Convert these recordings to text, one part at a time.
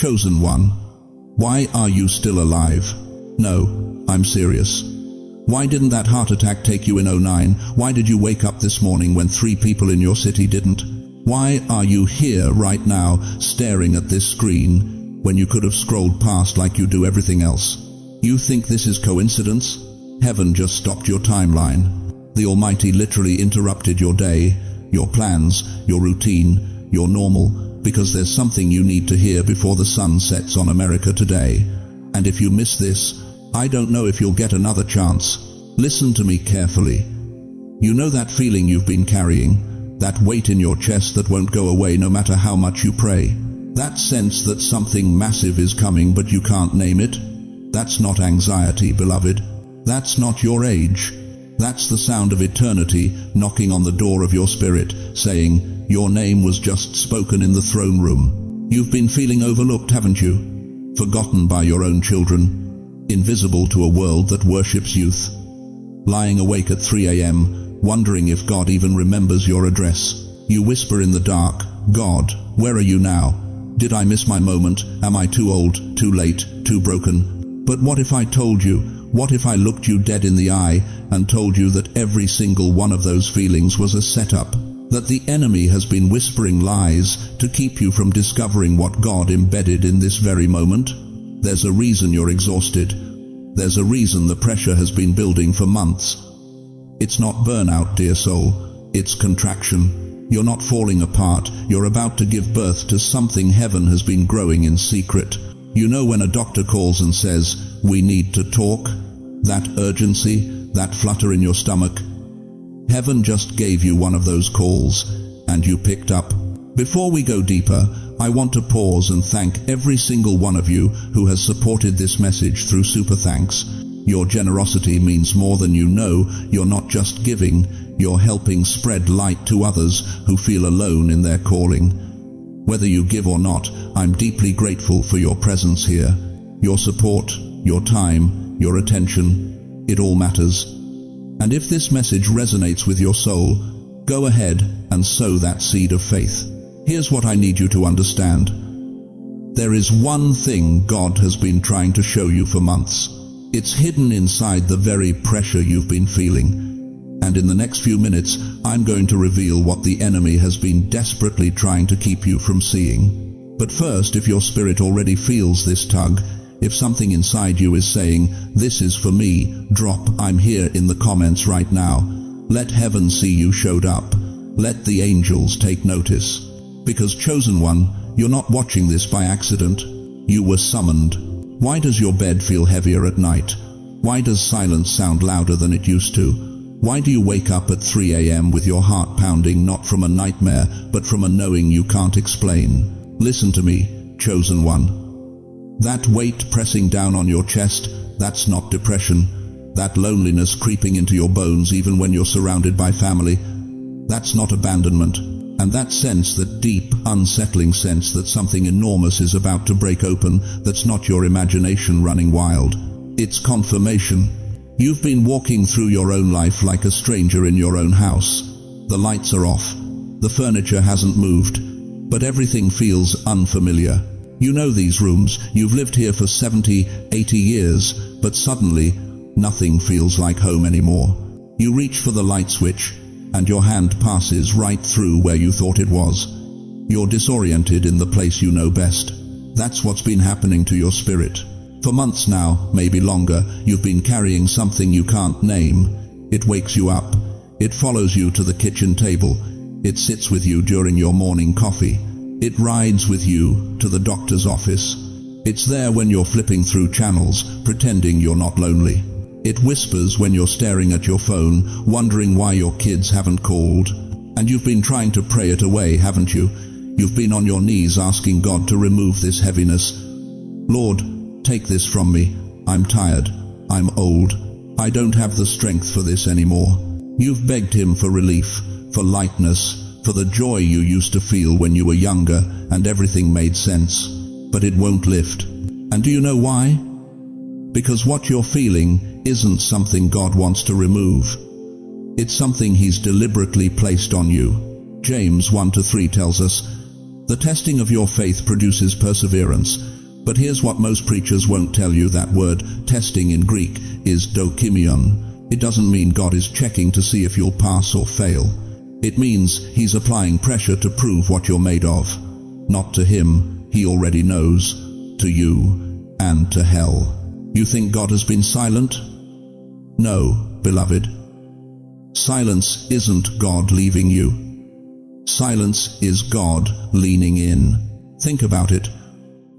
Chosen one, why are you still alive? No, I'm serious. Why didn't that heart attack take you in 2009? Why did you wake up this morning when 3 people in your city didn't? Why are you here right now, staring at this screen, when you could have scrolled past like you do everything else? You think this is coincidence? Heaven just stopped your timeline. The Almighty literally interrupted your day, your plans, your routine, your normal, because there's something you need to hear before the sun sets on America today. And if you miss this, I don't know if you'll get another chance. Listen to me carefully. You know that feeling you've been carrying, that weight in your chest that won't go away no matter how much you pray. That sense that something massive is coming but you can't name it. That's not anxiety, beloved. That's not your age. That's the sound of eternity knocking on the door of your spirit, saying, your name was just spoken in the throne room. You've been feeling overlooked, haven't you? Forgotten by your own children. Invisible to a world that worships youth. Lying awake at 3 a.m., wondering if God even remembers your address. You whisper in the dark, God, where are you now? Did I miss my moment? Am I too old, too late, too broken? But what if I told you? What if I looked you dead in the eye and told you that every single one of those feelings was a setup? That the enemy has been whispering lies to keep you from discovering what God embedded in this very moment? There's a reason you're exhausted. There's a reason the pressure has been building for months. It's not burnout, dear soul. It's contraction. You're not falling apart. You're about to give birth to something heaven has been growing in secret. You know when a doctor calls and says, we need to talk? That urgency, that flutter in your stomach. Heaven just gave you one of those calls, and you picked up. Before we go deeper, I want to pause and thank every single one of you who has supported this message through Super Thanks. Your generosity means more than you know. You're not just giving, you're helping spread light to others who feel alone in their calling. Whether you give or not, I'm deeply grateful for your presence here. Your support, your time, your attention, it all matters. And if this message resonates with your soul, go ahead and sow that seed of faith. Here's what I need you to understand. There is one thing God has been trying to show you for months. It's hidden inside the very pressure you've been feeling. And in the next few minutes, I'm going to reveal what the enemy has been desperately trying to keep you from seeing. But first, if your spirit already feels this tug, if something inside you is saying, this is for me, drop I'm here in the comments right now. Let heaven see you showed up. Let the angels take notice. Because chosen one, you're not watching this by accident. You were summoned. Why does your bed feel heavier at night? Why does silence sound louder than it used to? Why do you wake up at 3 a.m. with your heart pounding, not from a nightmare, but from a knowing you can't explain? Listen to me, chosen one. That weight pressing down on your chest, that's not depression. That loneliness creeping into your bones even when you're surrounded by family, that's not abandonment. And that sense, that deep, unsettling sense that something enormous is about to break open, that's not your imagination running wild. It's confirmation. You've been walking through your own life like a stranger in your own house. The lights are off. The furniture hasn't moved, but everything feels unfamiliar. You know these rooms. You've lived here for 70, 80 years, but suddenly, nothing feels like home anymore. You reach for the light switch, and your hand passes right through where you thought it was. You're disoriented in the place you know best. That's what's been happening to your spirit. For months now, maybe longer, you've been carrying something you can't name. It wakes you up. It follows you to the kitchen table. It sits with you during your morning coffee. It rides with you to the doctor's office. It's there when you're flipping through channels, pretending you're not lonely. It whispers when you're staring at your phone, wondering why your kids haven't called. And you've been trying to pray it away, haven't you? You've been on your knees asking God to remove this heaviness. Lord, take this from me. I'm tired. I'm old. I don't have the strength for this anymore. You've begged him for relief, for lightness, for the joy you used to feel when you were younger and everything made sense. But it won't lift. And do you know why? Because what you're feeling isn't something God wants to remove. It's something he's deliberately placed on you. James 1-3 tells us, The testing of your faith produces perseverance. But here's what most preachers won't tell you. That word testing in Greek is dokimion. It doesn't mean God is checking to see if you'll pass or fail. It means He's applying pressure to prove what you're made of. Not to Him, He already knows. To you and to hell. You think God has been silent? No, beloved. Silence isn't God leaving you. Silence is God leaning in. Think about it.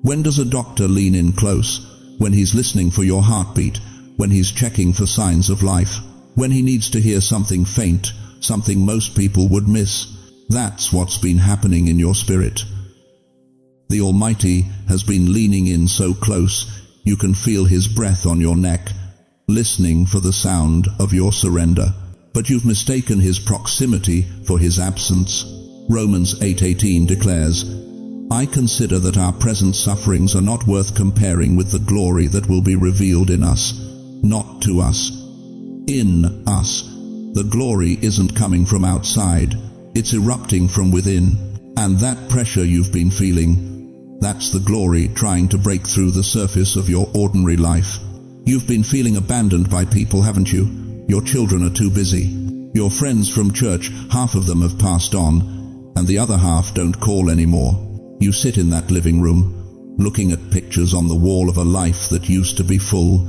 When does a doctor lean in close? When he's listening for your heartbeat, when he's checking for signs of life, when he needs to hear something faint, something most people would miss. That's what's been happening in your spirit. The Almighty has been leaning in so close you can feel His breath on your neck, listening for the sound of your surrender. But you've mistaken His proximity for His absence. Romans 8:18 declares, I consider that our present sufferings are not worth comparing with the glory that will be revealed in us. Not to us. In us. The glory isn't coming from outside. It's erupting from within. And that pressure you've been feeling, that's the glory trying to break through the surface of your ordinary life. You've been feeling abandoned by people, haven't you? Your children are too busy. Your friends from church, half of them have passed on, and the other half don't call anymore. You sit in that living room, looking at pictures on the wall of a life that used to be full,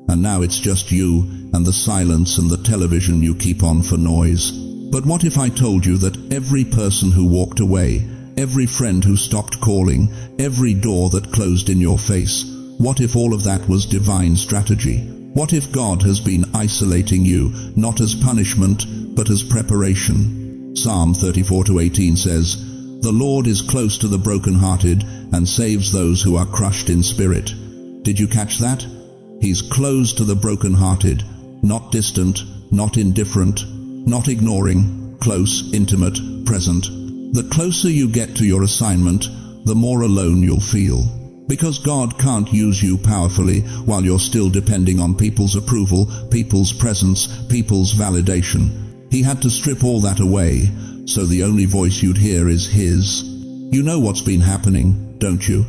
and now it's just you and the silence and the television you keep on for noise. But what if I told you that every person who walked away, every friend who stopped calling, every door that closed in your face, what if all of that was divine strategy? What if God has been isolating you, not as punishment, but as preparation? Psalm 34:18 says, The Lord is close to the brokenhearted and saves those who are crushed in spirit. Did you catch that? He's close to the brokenhearted, not distant, not indifferent, not ignoring, close, intimate, present. The closer you get to your assignment, the more alone you'll feel. Because God can't use you powerfully while you're still depending on people's approval, people's presence, people's validation. He had to strip all that away, so the only voice you'd hear is His. You know what's been happening, don't you?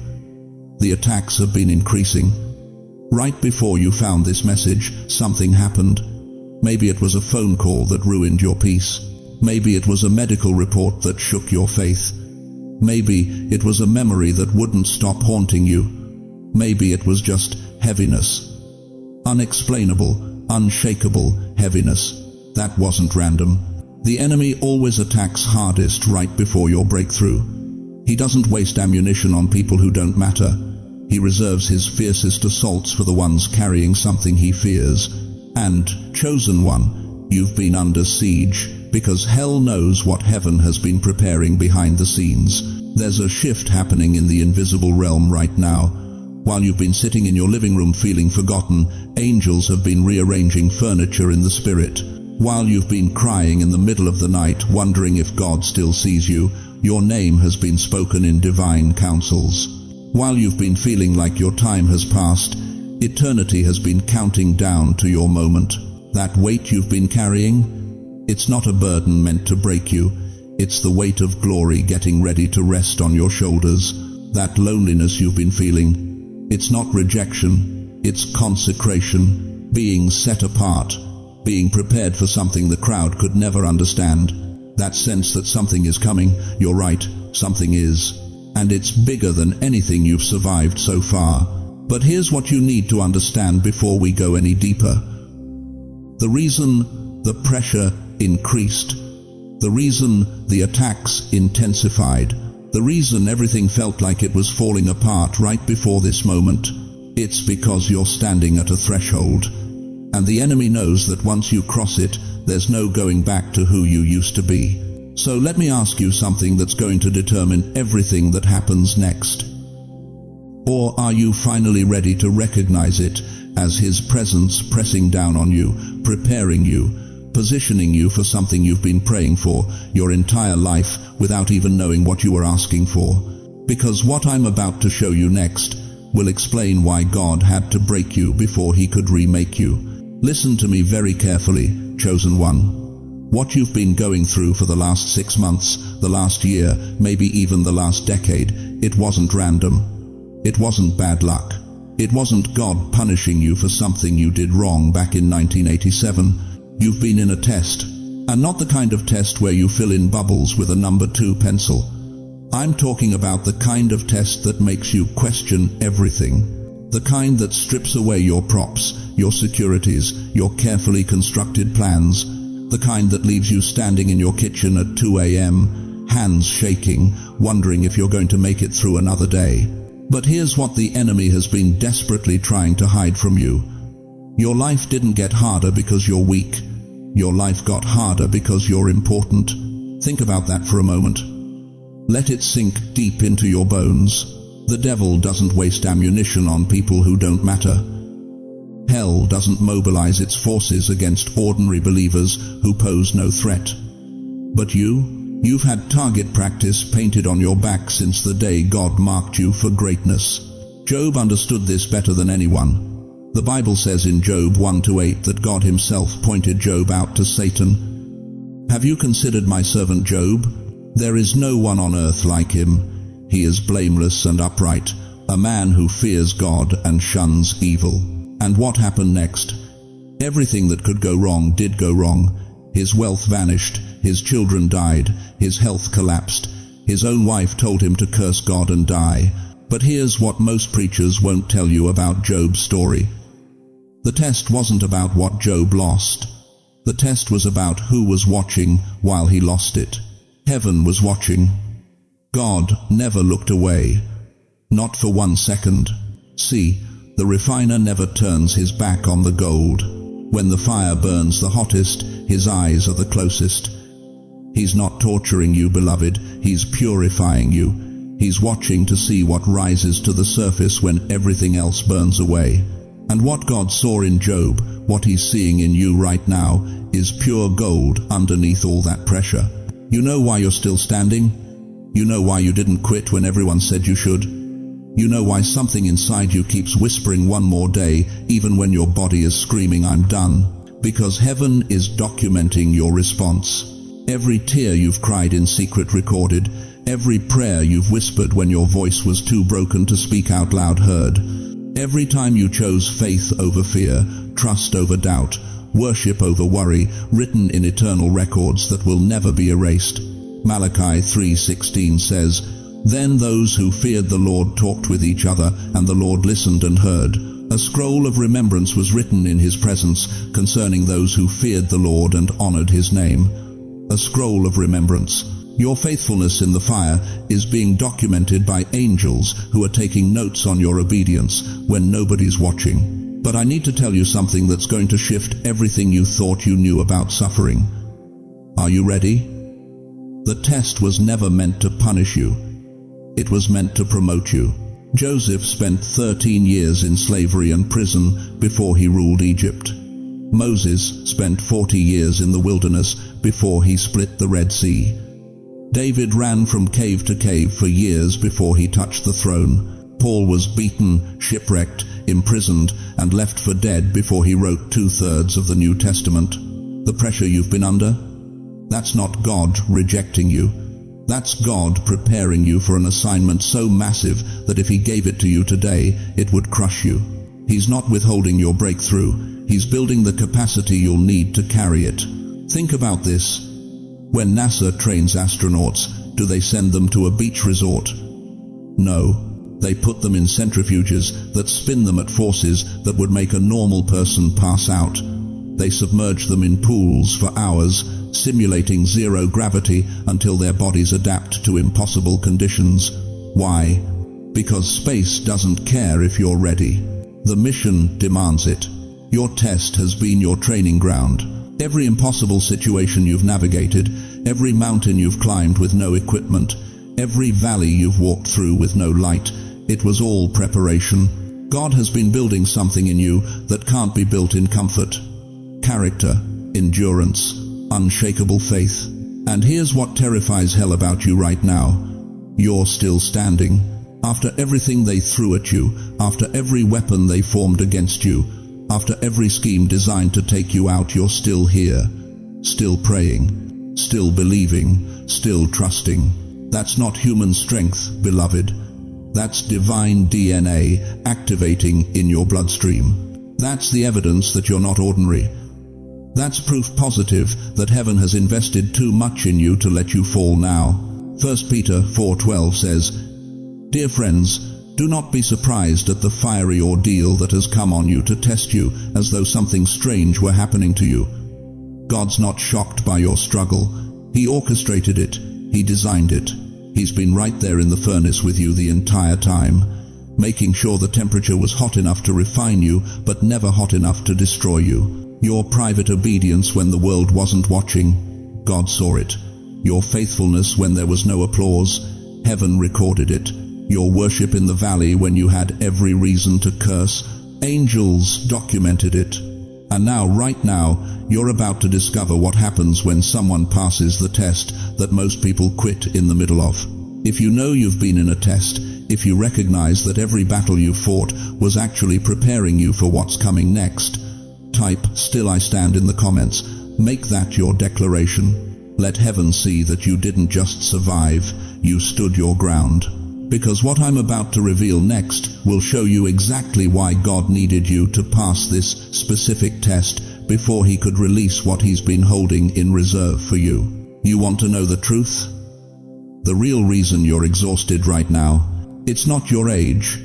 The attacks have been increasing. Right before you found this message, something happened. Maybe it was a phone call that ruined your peace. Maybe it was a medical report that shook your faith. Maybe it was a memory that wouldn't stop haunting you. Maybe it was just heaviness. Unexplainable, unshakable heaviness. That wasn't random. The enemy always attacks hardest right before your breakthrough. He doesn't waste ammunition on people who don't matter. He reserves his fiercest assaults for the ones carrying something he fears. And, chosen one, you've been under siege, because hell knows what heaven has been preparing behind the scenes. There's a shift happening in the invisible realm right now. While you've been sitting in your living room feeling forgotten, angels have been rearranging furniture in the spirit. While you've been crying in the middle of the night, wondering if God still sees you, your name has been spoken in divine counsels. While you've been feeling like your time has passed, eternity has been counting down to your moment. That weight you've been carrying, it's not a burden meant to break you. It's the weight of glory getting ready to rest on your shoulders. That loneliness you've been feeling, it's not rejection, it's consecration, being set apart, being prepared for something the crowd could never understand. That sense that something is coming, you're right, something is. And it's bigger than anything you've survived so far. But here's what you need to understand before we go any deeper. The reason the pressure increased, the reason the attacks intensified, the reason everything felt like it was falling apart right before this moment, it's because you're standing at a threshold. And the enemy knows that once you cross it, there's no going back to who you used to be. So let me ask you something that's going to determine everything that happens next. Or are you finally ready to recognize it as His presence pressing down on you, preparing you, positioning you for something you've been praying for your entire life without even knowing what you were asking for? Because what I'm about to show you next will explain why God had to break you before He could remake you. Listen to me very carefully, chosen one. What you've been going through for the last 6 months, the last year, maybe even the last decade, it wasn't random. It wasn't bad luck. It wasn't God punishing you for something you did wrong back in 1987. You've been in a test, and not the kind of test where you fill in bubbles with a number 2 pencil. I'm talking about the kind of test that makes you question everything. The kind that strips away your props, your securities, your carefully constructed plans. The kind that leaves you standing in your kitchen at 2 a.m., hands shaking, wondering if you're going to make it through another day. But here's what the enemy has been desperately trying to hide from you. Your life didn't get harder because you're weak. Your life got harder because you're important. Think about that for a moment. Let it sink deep into your bones. The devil doesn't waste ammunition on people who don't matter. Hell doesn't mobilize its forces against ordinary believers who pose no threat. But you've had target practice painted on your back since the day God marked you for greatness. Job understood this better than anyone. The Bible says in Job 1-8 that God himself pointed Job out to Satan. Have you considered my servant Job? There is no one on earth like him. He is blameless and upright, a man who fears God and shuns evil. And what happened next? Everything that could go wrong did go wrong. His wealth vanished, his children died, his health collapsed. His own wife told him to curse God and die. But here's what most preachers won't tell you about Job's story. The test wasn't about what Job lost. The test was about who was watching while he lost it. Heaven was watching. God never looked away. Not for 1 second. See, the refiner never turns his back on the gold. When the fire burns the hottest, his eyes are the closest. He's not torturing you, beloved. He's purifying you. He's watching to see what rises to the surface when everything else burns away. And what God saw in Job, what he's seeing in you right now, is pure gold underneath all that pressure. You know why you're still standing? You know why you didn't quit when everyone said you should? You know why something inside you keeps whispering one more day, even when your body is screaming, I'm done. Because heaven is documenting your response. Every tear you've cried in secret recorded. Every prayer you've whispered when your voice was too broken to speak out loud heard. Every time you chose faith over fear, trust over doubt, worship over worry, written in eternal records that will never be erased. Malachi 3:16 says, Then those who feared the Lord talked with each other, and the Lord listened and heard. A scroll of remembrance was written in his presence concerning those who feared the Lord and honored his name. A scroll of remembrance. Your faithfulness in the fire is being documented by angels who are taking notes on your obedience when nobody's watching. But I need to tell you something that's going to shift everything you thought you knew about suffering. Are you ready? The test was never meant to punish you. It was meant to promote you. Joseph spent 13 years in slavery and prison before he ruled Egypt. Moses spent 40 years in the wilderness before he split the Red Sea. David ran from cave to cave for years before he touched the throne. Paul was beaten, shipwrecked, imprisoned, and left for dead before he wrote 2/3 of the New Testament. The pressure you've been under? That's not God rejecting you. That's God preparing you for an assignment so massive that if he gave it to you today, it would crush you. He's not withholding your breakthrough. He's building the capacity you'll need to carry it. Think about this. When NASA trains astronauts, do they send them to a beach resort? No. They put them in centrifuges that spin them at forces that would make a normal person pass out. They submerge them in pools for hours, simulating zero gravity until their bodies adapt to impossible conditions. Why? Because space doesn't care if you're ready. The mission demands it. Your test has been your training ground. Every impossible situation you've navigated, every mountain you've climbed with no equipment, every valley you've walked through with no light, it was all preparation. God has been building something in you that can't be built in comfort. Character, endurance, unshakable faith. And here's what terrifies hell about you right now. You're still standing. After everything they threw at you, after every weapon they formed against you, after every scheme designed to take you out, you're still here, still praying, still believing, still trusting. That's not human strength, beloved. That's divine DNA activating in your bloodstream. That's the evidence that you're not ordinary. That's proof positive that heaven has invested too much in you to let you fall now. 1 Peter 4:12 says, "Dear friends, do not be surprised at the fiery ordeal that has come on you to test you as though something strange were happening to you. God's not shocked by your struggle. He orchestrated it. He designed it. He's been right there in the furnace with you the entire time, making sure the temperature was hot enough to refine you, but never hot enough to destroy you. Your private obedience when the world wasn't watching, God saw it. Your faithfulness when there was no applause, heaven recorded it. Your worship in the valley when you had every reason to curse, angels documented it. And now, right now, you're about to discover what happens when someone passes the test that most people quit in the middle of. If you know you've been in a test, if you recognize that every battle you fought was actually preparing you for what's coming next, type "Still I Stand" in the comments. Make that your declaration. Let heaven see that you didn't just survive, you stood your ground. Because what I'm about to reveal next will show you exactly why God needed you to pass this specific test before he could release what he's been holding in reserve for you. You want to know the truth? The real reason you're exhausted right now, it's not your age,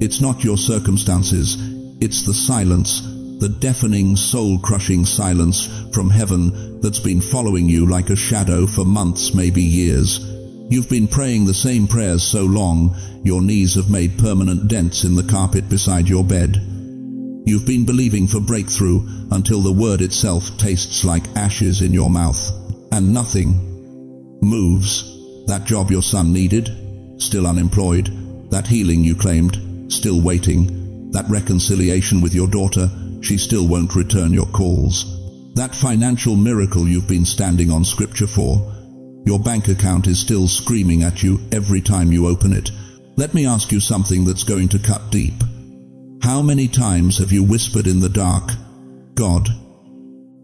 it's not your circumstances, it's the silence, the deafening, soul-crushing silence from heaven that's been following you like a shadow for months, maybe years. You've been praying the same prayers so long, your knees have made permanent dents in the carpet beside your bed. You've been believing for breakthrough until the word itself tastes like ashes in your mouth. And nothing moves. That job your son needed, still unemployed. That healing you claimed, still waiting. That reconciliation with your daughter, she still won't return your calls. That financial miracle you've been standing on scripture for, your bank account is still screaming at you every time you open it. Let me ask you something that's going to cut deep. How many times have you whispered in the dark, "God,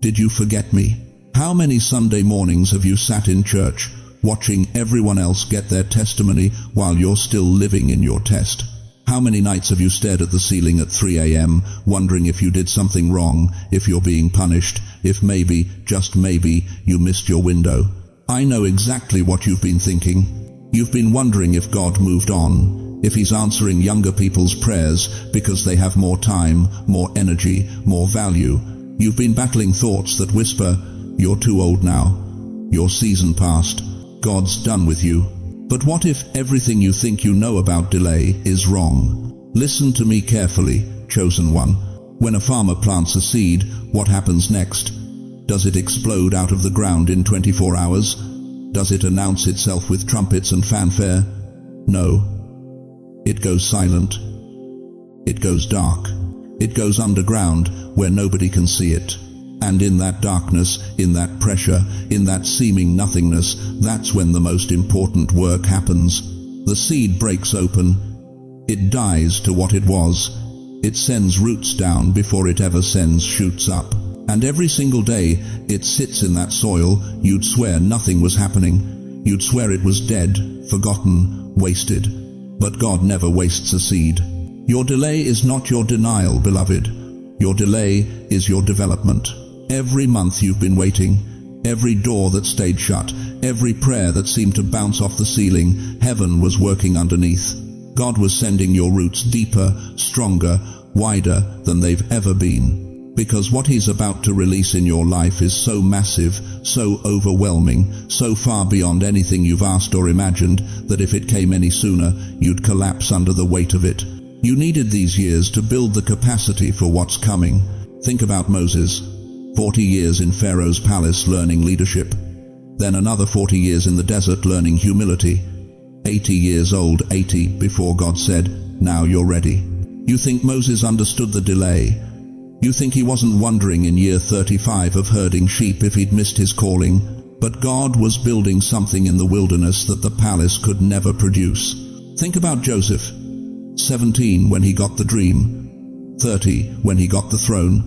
did you forget me?" How many Sunday mornings have you sat in church, watching everyone else get their testimony while you're still living in your test? How many nights have you stared at the ceiling at 3 a.m., wondering if you did something wrong, if you're being punished, if maybe, just maybe, you missed your window? I know exactly what you've been thinking. You've been wondering if God moved on, if he's answering younger people's prayers because they have more time, more energy, more value. You've been battling thoughts that whisper, "You're too old now. Your season passed. God's done with you." But what if everything you think you know about delay is wrong? Listen to me carefully, chosen one. When a farmer plants a seed, what happens next? Does it explode out of the ground in 24 hours? Does it announce itself with trumpets and fanfare? No. It goes silent. It goes dark. It goes underground where nobody can see it. And in that darkness, in that pressure, in that seeming nothingness, that's when the most important work happens. The seed breaks open. It dies to what it was. It sends roots down before it ever sends shoots up. And every single day it sits in that soil, you'd swear nothing was happening. You'd swear it was dead, forgotten, wasted. But God never wastes a seed. Your delay is not your denial, beloved. Your delay is your development. Every month you've been waiting, every door that stayed shut, every prayer that seemed to bounce off the ceiling, heaven was working underneath. God was sending your roots deeper, stronger, wider than they've ever been. Because what he's about to release in your life is so massive, so overwhelming, so far beyond anything you've asked or imagined, that if it came any sooner, you'd collapse under the weight of it. You needed these years to build the capacity for what's coming. Think about Moses. 40 years in Pharaoh's palace learning leadership. Then another 40 years in the desert learning humility. 80 years old, 80, before God said, "Now you're ready." You think Moses understood the delay? You think he wasn't wondering in year 35 of herding sheep if he'd missed his calling? But God was building something in the wilderness that the palace could never produce. Think about Joseph. 17 when he got the dream. 30 when he got the throne.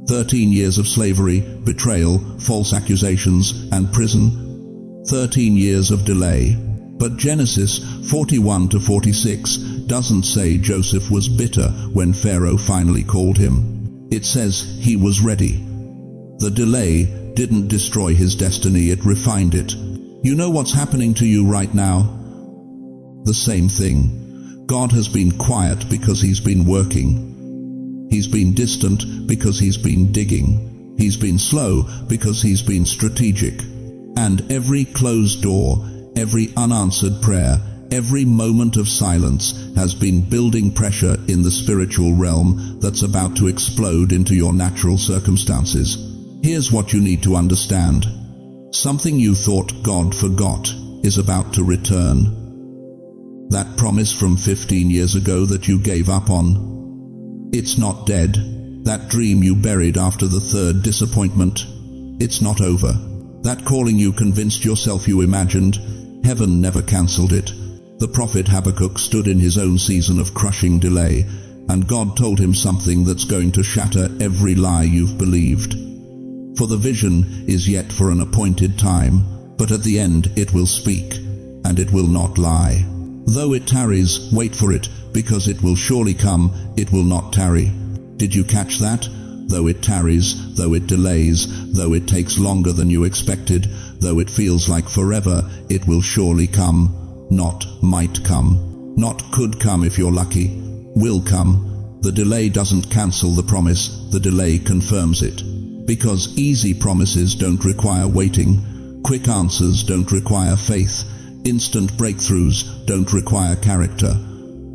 13 years of slavery, betrayal, false accusations, and prison. 13 years of delay. But Genesis 41 to 46 doesn't say Joseph was bitter when Pharaoh finally called him. It says he was ready. The delay didn't destroy his destiny, it refined it. You know what's happening to you right now? The same thing. God has been quiet because he's been working. He's been distant because he's been digging. He's been slow because he's been strategic. And every closed door, every unanswered prayer, every moment of silence has been building pressure in the spiritual realm that's about to explode into your natural circumstances. Here's what you need to understand. Something you thought God forgot is about to return. That promise from 15 years ago that you gave up on, it's not dead. That dream you buried after the third disappointment, it's not over. That calling you convinced yourself you imagined, heaven never cancelled it. The prophet Habakkuk stood in his own season of crushing delay, and God told him something that's going to shatter every lie you've believed. For the vision is yet for an appointed time, but at the end it will speak, and it will not lie. Though it tarries, wait for it, because it will surely come, it will not tarry. Did you catch that? Though it tarries, though it delays, though it takes longer than you expected, though it feels like forever, it will surely come. Not might come. Not could come if you're lucky. Will come. The delay doesn't cancel the promise, the delay confirms it. Because easy promises don't require waiting. Quick answers don't require faith. Instant breakthroughs don't require character.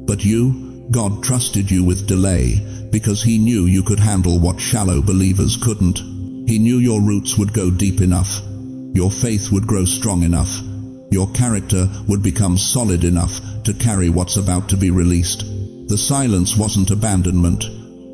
But you, God trusted you with delay because he knew you could handle what shallow believers couldn't. He knew your roots would go deep enough. Your faith would grow strong enough. Your character would become solid enough to carry what's about to be released. The silence wasn't abandonment,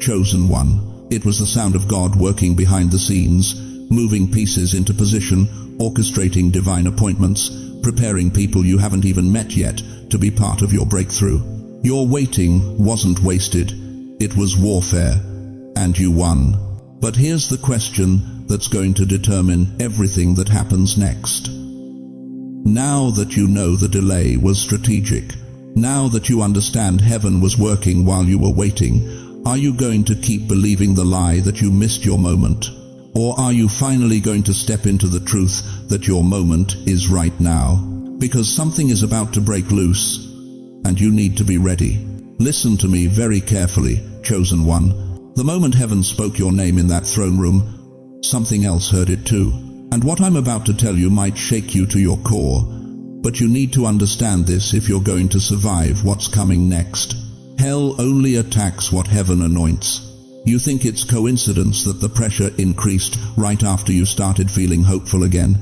chosen one. It was the sound of God working behind the scenes, moving pieces into position, orchestrating divine appointments, preparing people you haven't even met yet to be part of your breakthrough. Your waiting wasn't wasted. It was warfare, and you won. But here's the question that's going to determine everything that happens next. Now that you know the delay was strategic, now that you understand heaven was working while you were waiting, are you going to keep believing the lie that you missed your moment? Or are you finally going to step into the truth that your moment is right now? Because something is about to break loose, and you need to be ready. Listen to me very carefully, chosen one. The moment heaven spoke your name in that throne room, something else heard it too. And what I'm about to tell you might shake you to your core, but you need to understand this if you're going to survive what's coming next. Hell only attacks what heaven anoints. You think it's coincidence that the pressure increased right after you started feeling hopeful again?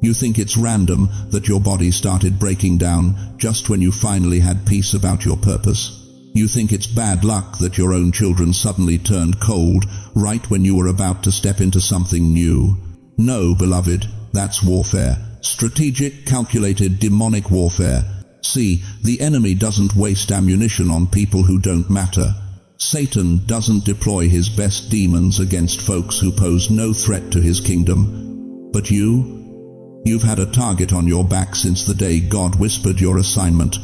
You think it's random that your body started breaking down just when you finally had peace about your purpose? You think it's bad luck that your own children suddenly turned cold right when you were about to step into something new? No, beloved, that's warfare. Strategic, calculated, demonic warfare. See, the enemy doesn't waste ammunition on people who don't matter. Satan doesn't deploy his best demons against folks who pose no threat to his kingdom. But you've had a target on your back since the day God whispered your assignment.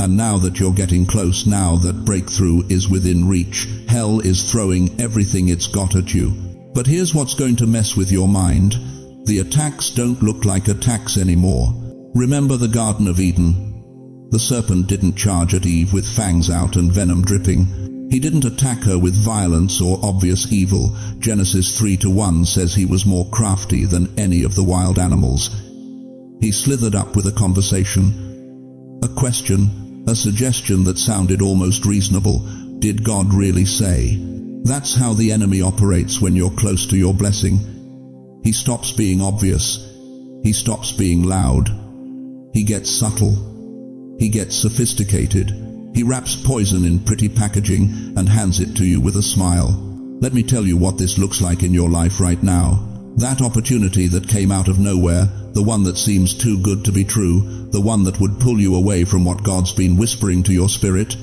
And now that you're getting close, now that breakthrough is within reach, hell is throwing everything it's got at you. But here's what's going to mess with your mind. The attacks don't look like attacks anymore. Remember the Garden of Eden? The serpent didn't charge at Eve with fangs out and venom dripping. He didn't attack her with violence or obvious evil. Genesis 3:1 says he was more crafty than any of the wild animals. He slithered up with a conversation, a question, a suggestion that sounded almost reasonable. Did God really say? That's how the enemy operates when you're close to your blessing. He stops being obvious. He stops being loud. He gets subtle. He gets sophisticated. He wraps poison in pretty packaging and hands it to you with a smile. Let me tell you what this looks like in your life right now. That opportunity that came out of nowhere, the one that seems too good to be true, the one that would pull you away from what God's been whispering to your spirit,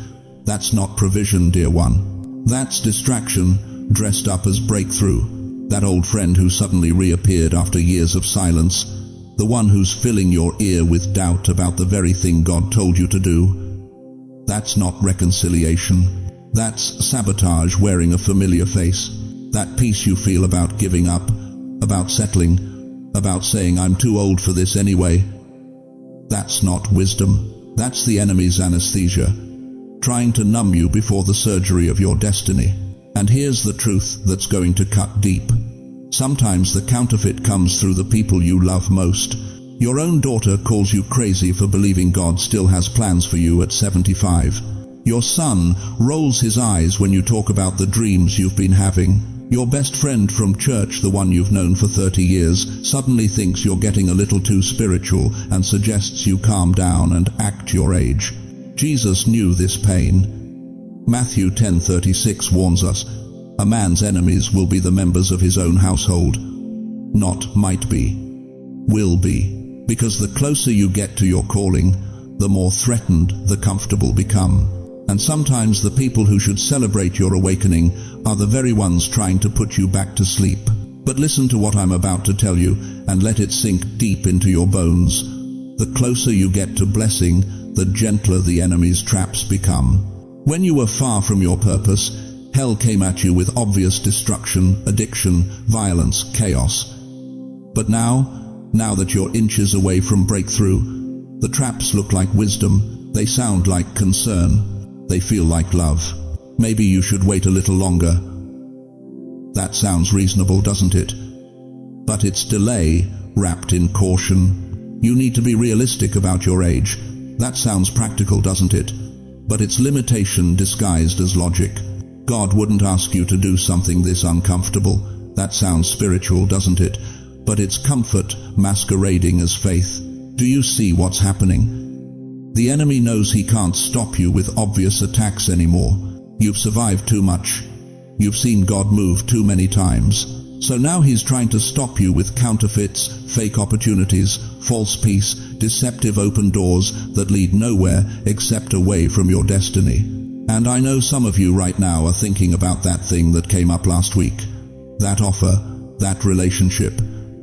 that's not provision, dear one. That's distraction dressed up as breakthrough. That old friend who suddenly reappeared after years of silence. the one who's filling your ear with doubt about the very thing God told you to do. That's not reconciliation. That's sabotage wearing a familiar face. That peace you feel about giving up, about settling, about saying I'm too old for this anyway. That's not wisdom. That's the enemy's anesthesia, trying to numb you before the surgery of your destiny. And here's the truth that's going to cut deep. Sometimes the counterfeit comes through the people you love most. Your own daughter calls you crazy for believing God still has plans for you at 75. Your son rolls his eyes when you talk about the dreams you've been having. Your best friend from church, the one you've known for 30 years, suddenly thinks you're getting a little too spiritual and suggests you calm down and act your age. Jesus knew this pain. Matthew 10:36 warns us, a man's enemies will be the members of his own household. Not might be, will be. Because the closer you get to your calling, the more threatened the comfortable become. And sometimes the people who should celebrate your awakening are the very ones trying to put you back to sleep. But listen to what I'm about to tell you and let it sink deep into your bones. The closer you get to blessing, the gentler the enemy's traps become. When you were far from your purpose, hell came at you with obvious destruction, addiction, violence, chaos. But now that you're inches away from breakthrough, the traps look like wisdom, they sound like concern, they feel like love. Maybe you should wait a little longer. That sounds reasonable, doesn't it? But it's delay wrapped in caution. You need to be realistic about your age. That sounds practical, doesn't it? But it's limitation disguised as logic. God wouldn't ask you to do something this uncomfortable. That sounds spiritual, doesn't it? But it's comfort masquerading as faith. Do you see what's happening? The enemy knows he can't stop you with obvious attacks anymore. You've survived too much. You've seen God move too many times. So now he's trying to stop you with counterfeits, fake opportunities, false peace, deceptive open doors that lead nowhere except away from your destiny. And I know some of you right now are thinking about that thing that came up last week. That offer, that relationship,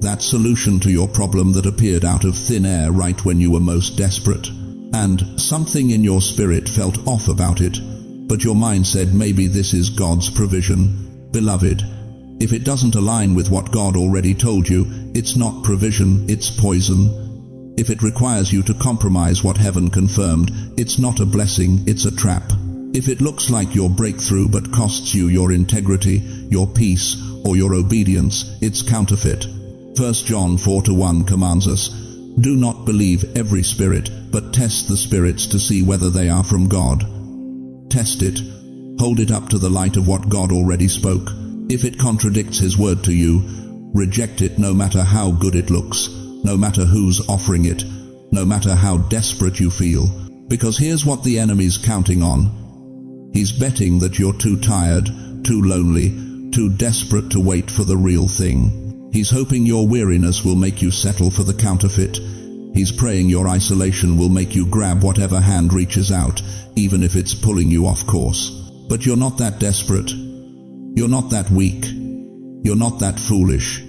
that solution to your problem that appeared out of thin air right when you were most desperate. And something in your spirit felt off about it, but your mind said maybe this is God's provision. Beloved, if it doesn't align with what God already told you, it's not provision, it's poison. If it requires you to compromise what heaven confirmed, it's not a blessing, it's a trap. If it looks like your breakthrough but costs you your integrity, your peace, or your obedience, it's counterfeit. 1 John 4:1 commands us, do not believe every spirit, but test the spirits to see whether they are from God. Test it. Hold it up to the light of what God already spoke. If it contradicts His word to you, reject it no matter how good it looks, no matter who's offering it, no matter how desperate you feel. Because here's what the enemy's counting on. He's betting that you're too tired, too lonely, too desperate to wait for the real thing. He's hoping your weariness will make you settle for the counterfeit. He's praying your isolation will make you grab whatever hand reaches out, even if it's pulling you off course. But you're not that desperate. You're not that weak. You're not that foolish.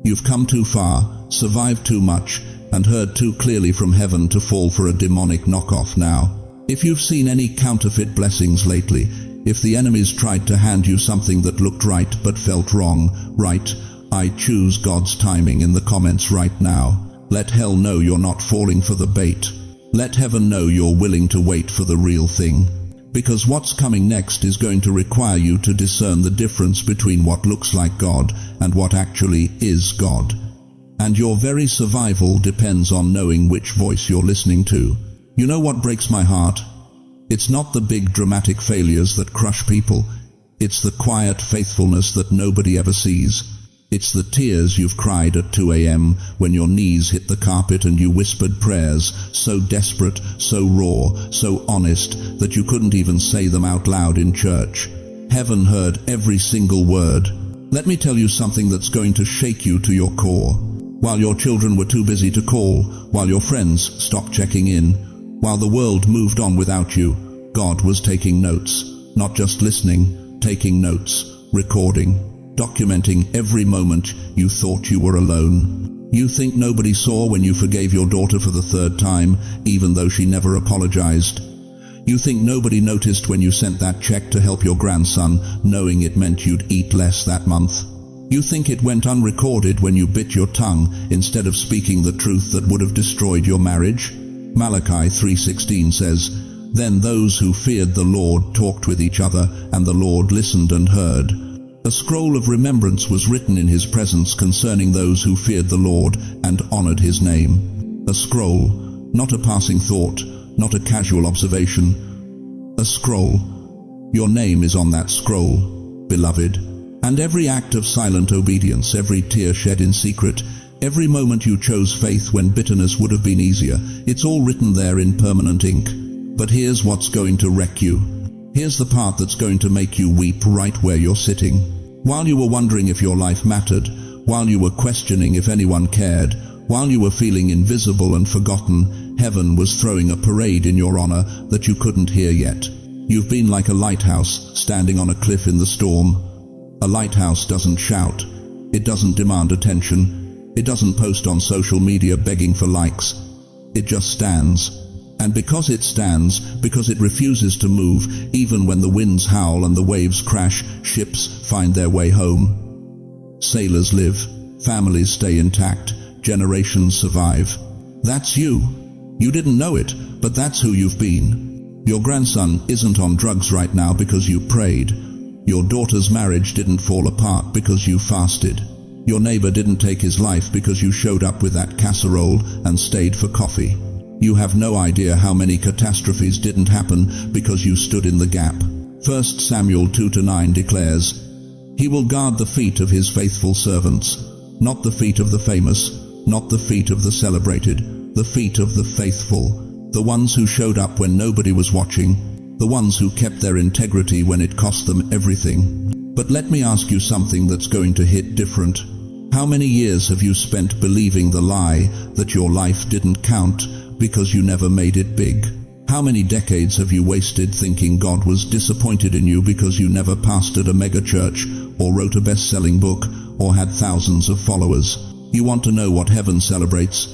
You've come too far, survived too much, and heard too clearly from heaven to fall for a demonic knockoff now. If you've seen any counterfeit blessings lately, if the enemy's tried to hand you something that looked right but felt wrong, write, I choose God's timing in the comments right now. Let hell know you're not falling for the bait. Let heaven know you're willing to wait for the real thing. Because what's coming next is going to require you to discern the difference between what looks like God and what actually is God. And your very survival depends on knowing which voice you're listening to. You know what breaks my heart? It's not the big dramatic failures that crush people. It's the quiet faithfulness that nobody ever sees. It's the tears you've cried at 2 a.m. when your knees hit the carpet and you whispered prayers so desperate, so raw, so honest that you couldn't even say them out loud in church. Heaven heard every single word. Let me tell you something that's going to shake you to your core. While your children were too busy to call, while your friends stopped checking in, while the world moved on without you, God was taking notes. Not just listening, taking notes, recording, documenting every moment you thought you were alone. You think nobody saw when you forgave your daughter for the 3rd time, even though she never apologized. You think nobody noticed when you sent that check to help your grandson, knowing it meant you'd eat less that month. You think it went unrecorded when you bit your tongue instead of speaking the truth that would have destroyed your marriage. Malachi 3:16 says, "Then those who feared the Lord talked with each other, and the Lord listened and heard." A scroll of remembrance was written in his presence concerning those who feared the Lord and honored his name. A scroll, not a passing thought, not a casual observation. A scroll. Your name is on that scroll, beloved. And every act of silent obedience, every tear shed in secret, every moment you chose faith when bitterness would have been easier, it's all written there in permanent ink. But here's what's going to wreck you. Here's the part that's going to make you weep right where you're sitting. While you were wondering if your life mattered, while you were questioning if anyone cared, while you were feeling invisible and forgotten, heaven was throwing a parade in your honor that you couldn't hear yet. You've been like a lighthouse standing on a cliff in the storm. A lighthouse doesn't shout. It doesn't demand attention. It doesn't post on social media begging for likes. It just stands. And because it stands, because it refuses to move, even when the winds howl and the waves crash, ships find their way home. Sailors live, families stay intact, generations survive. That's you. You didn't know it, but that's who you've been. Your grandson isn't on drugs right now because you prayed. Your daughter's marriage didn't fall apart because you fasted. Your neighbor didn't take his life because you showed up with that casserole and stayed for coffee. You have no idea how many catastrophes didn't happen because you stood in the gap. 1 Samuel 2-9 declares, "He will guard the feet of his faithful servants, not the feet of the famous, not the feet of the celebrated, the feet of the faithful, the ones who showed up when nobody was watching, the ones who kept their integrity when it cost them everything." But let me ask you something that's going to hit different. How many years have you spent believing the lie that your life didn't count because you never made it big? How many decades have you wasted thinking God was disappointed in you because you never pastored a mega church or wrote a best-selling book or had thousands of followers? You want to know what heaven celebrates?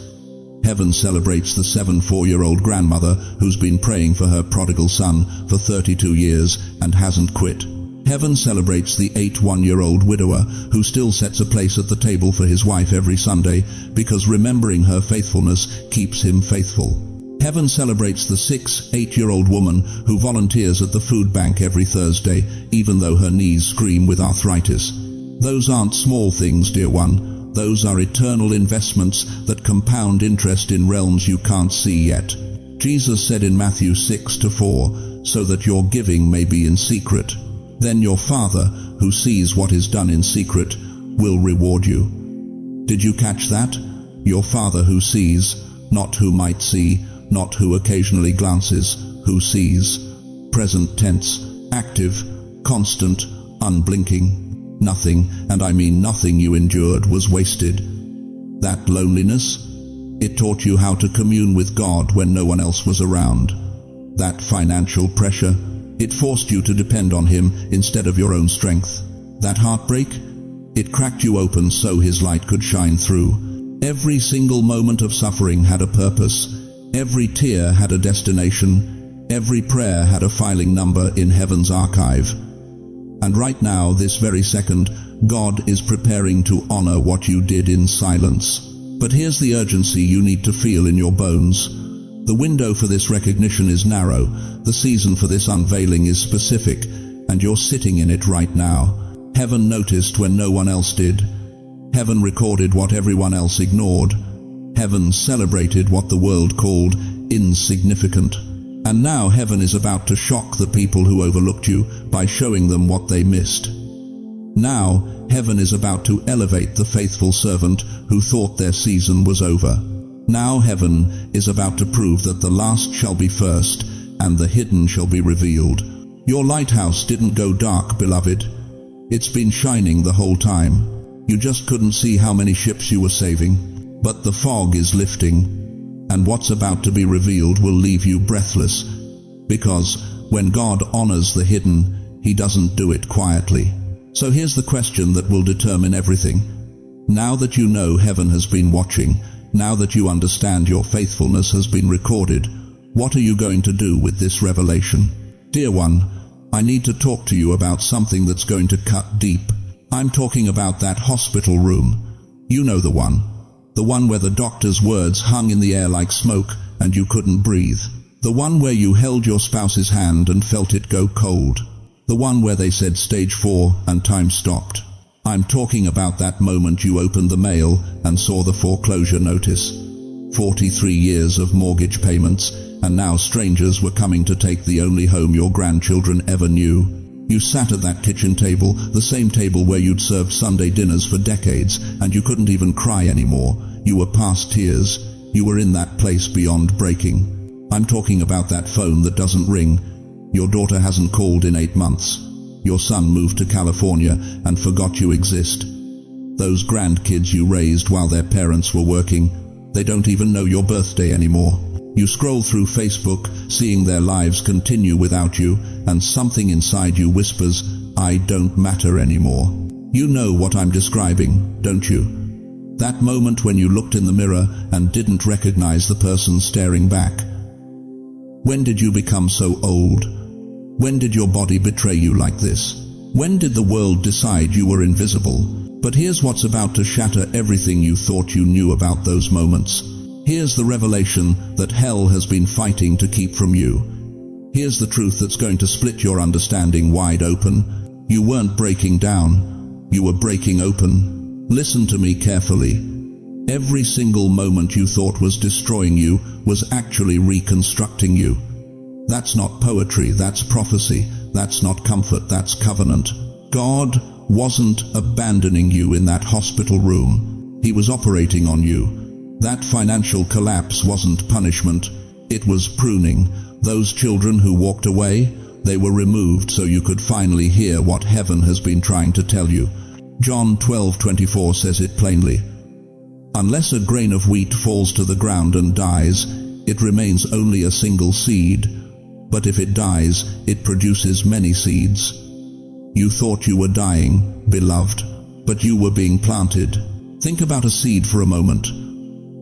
Heaven celebrates the 4-year-old grandmother who's been praying for her prodigal son for 32 years and hasn't quit. Heaven celebrates the 1-year-old widower who still sets a place at the table for his wife every Sunday because remembering her faithfulness keeps him faithful. Heaven celebrates the 8-year-old woman who volunteers at the food bank every Thursday, even though her knees scream with arthritis. Those aren't small things, dear one. Those are eternal investments that compound interest in realms you can't see yet. Jesus said in Matthew 6-4, "So that your giving may be in secret. Then your Father, who sees what is done in secret, will reward you." Did you catch that? Your Father who sees, not who might see, not who occasionally glances, who sees. Present tense, active, constant, unblinking. Nothing, and I mean nothing you endured was wasted. That loneliness, it taught you how to commune with God when no one else was around. That financial pressure, it forced you to depend on Him instead of your own strength. That heartbreak, it cracked you open so His light could shine through. Every single moment of suffering had a purpose. Every tear had a destination. Every prayer had a filing number in heaven's archive. And right now, this very second, God is preparing to honor what you did in silence. But here's the urgency you need to feel in your bones. The window for this recognition is narrow. The season for this unveiling is specific, and you're sitting in it right now. Heaven noticed when no one else did. Heaven recorded what everyone else ignored. Heaven celebrated what the world called insignificant. And now heaven is about to shock the people who overlooked you by showing them what they missed. Now heaven is about to elevate the faithful servant who thought their season was over. Now heaven is about to prove that the last shall be first and the hidden shall be revealed. Your lighthouse didn't go dark, beloved. It's been shining the whole time. You just couldn't see how many ships you were saving. But the fog is lifting, and what's about to be revealed will leave you breathless, because when God honors the hidden, He doesn't do it quietly. So here's the question that will determine everything. Now that you know heaven has been watching, now that you understand your faithfulness has been recorded, what are you going to do with this revelation? Dear one, I need to talk to you about something that's going to cut deep. I'm talking about that hospital room. You know the one where the doctor's words hung in the air like smoke and you couldn't breathe. The one where you held your spouse's hand and felt it go cold. The one where they said stage 4 and time stopped. I'm talking about that moment you opened the mail and saw the foreclosure notice. 43 years of mortgage payments, and now strangers were coming to take the only home your grandchildren ever knew. You sat at that kitchen table, the same table where you'd served Sunday dinners for decades, and you couldn't even cry anymore. You were past tears. You were in that place beyond breaking. I'm talking about that phone that doesn't ring. Your daughter hasn't called in 8 months. Your son moved to California and forgot you exist. Those grandkids you raised while their parents were working, they don't even know your birthday anymore. You scroll through Facebook, seeing their lives continue without you, and something inside you whispers, I don't matter anymore. You know what I'm describing, don't you? That moment when you looked in the mirror and didn't recognize the person staring back. When did you become so old? When did your body betray you like this? When did the world decide you were invisible? But here's what's about to shatter everything you thought you knew about those moments. Here's the revelation that hell has been fighting to keep from you. Here's the truth that's going to split your understanding wide open. You weren't breaking down. You were breaking open. Listen to me carefully. Every single moment you thought was destroying you was actually reconstructing you. That's not poetry, that's prophecy. That's not comfort, that's covenant. God wasn't abandoning you in that hospital room. He was operating on you. That financial collapse wasn't punishment, it was pruning. Those children who walked away, they were removed so you could finally hear what heaven has been trying to tell you. John 12:24 says it plainly. Unless a grain of wheat falls to the ground and dies, it remains only a single seed. But if it dies, it produces many seeds. You thought you were dying, beloved, but you were being planted. Think about a seed for a moment.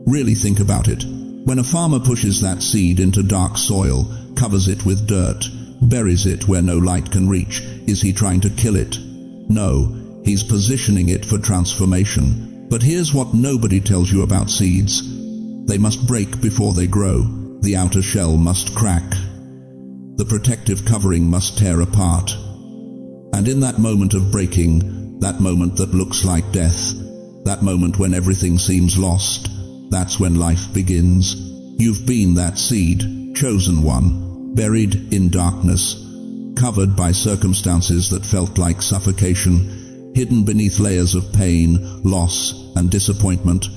Really think about it. When a farmer pushes that seed into dark soil, covers it with dirt, buries it where no light can reach, is he trying to kill it? No, he's positioning it for transformation. But here's what nobody tells you about seeds. They must break before they grow. The outer shell must crack. The protective covering must tear apart. And in that moment of breaking, that moment that looks like death, that moment when everything seems lost, that's when life begins. You've been that seed, chosen one, buried in darkness, covered by circumstances that felt like suffocation, hidden beneath layers of pain, loss, and disappointment,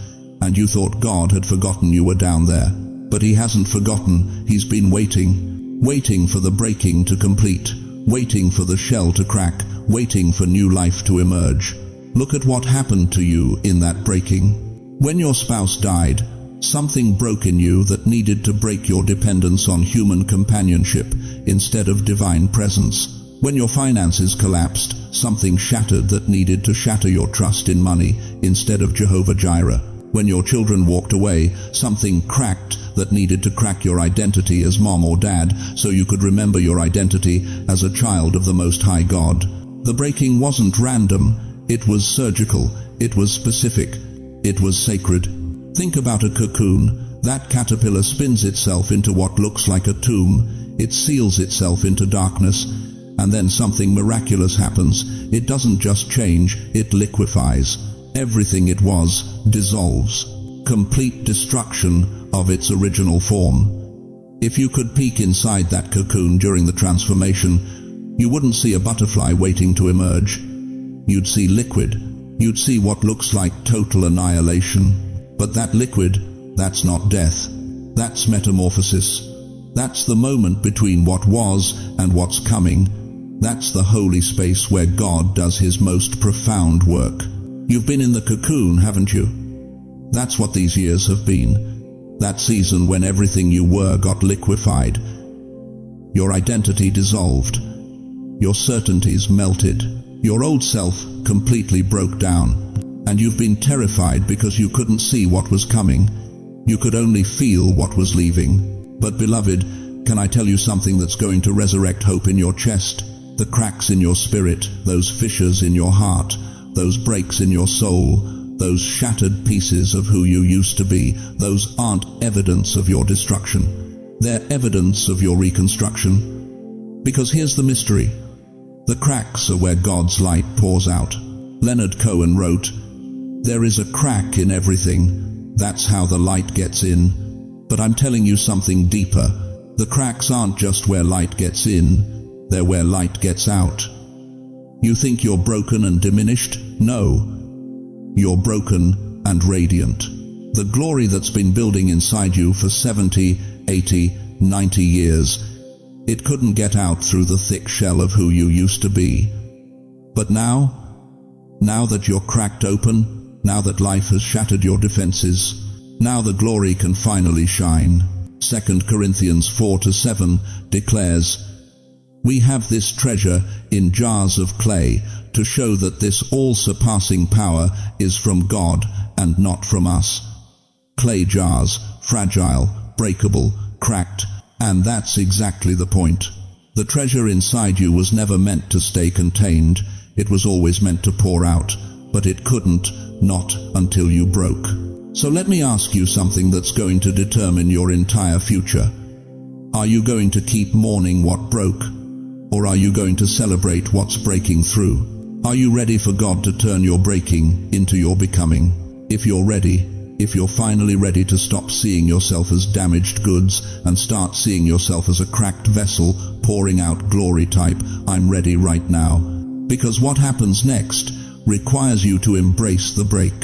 and you thought God had forgotten you were down there. But He hasn't forgotten. He's been waiting for the breaking to complete, waiting for the shell to crack, waiting for new life to emerge. Look at what happened to you in that breaking. When your spouse died, something broke in you that needed to break your dependence on human companionship instead of divine presence. When your finances collapsed, something shattered that needed to shatter your trust in money instead of Jehovah Jireh. When your children walked away, something cracked that needed to crack your identity as mom or dad so you could remember your identity as a child of the Most High God. The breaking wasn't random, it was surgical, it was specific, it was sacred. Think about a cocoon. That caterpillar spins itself into what looks like a tomb. It seals itself into darkness, and then something miraculous happens. It doesn't just change, it liquefies. Everything it was dissolves. Complete destruction of its original form. If you could peek inside that cocoon during the transformation, you wouldn't see a butterfly waiting to emerge. You'd see liquid. You'd see what looks like total annihilation. But that liquid, that's not death. That's metamorphosis. That's the moment between what was and what's coming. That's the holy space where God does His most profound work. You've been in the cocoon, haven't you? That's what these years have been. That season when everything you were got liquefied. Your identity dissolved. Your certainties melted. Your old self completely broke down. And you've been terrified because you couldn't see what was coming. You could only feel what was leaving. But beloved, can I tell you something that's going to resurrect hope in your chest? The cracks in your spirit, those fissures in your heart, those breaks in your soul, those shattered pieces of who you used to be, those aren't evidence of your destruction. They're evidence of your reconstruction. Because here's the mystery. The cracks are where God's light pours out. Leonard Cohen wrote, "There is a crack in everything. That's how the light gets in." But I'm telling you something deeper. The cracks aren't just where light gets in, they're where light gets out. You think you're broken and diminished? No. You're broken and radiant. The glory that's been building inside you for 70, 80, 90 years, it couldn't get out through the thick shell of who you used to be. But now that you're cracked open, now that life has shattered your defenses, now the glory can finally shine. 2 Corinthians 4-7 declares, "We have this treasure in jars of clay to show that this all-surpassing power is from God and not from us." Clay jars, fragile, breakable, cracked, and that's exactly the point. The treasure inside you was never meant to stay contained. It was always meant to pour out, but it couldn't, not until you broke. So let me ask you something that's going to determine your entire future. Are you going to keep mourning what broke? Or are you going to celebrate what's breaking through? Are you ready for God to turn your breaking into your becoming? If you're ready, if you're finally ready to stop seeing yourself as damaged goods and start seeing yourself as a cracked vessel pouring out glory type, I'm ready right now. Because what happens next requires you to embrace the break.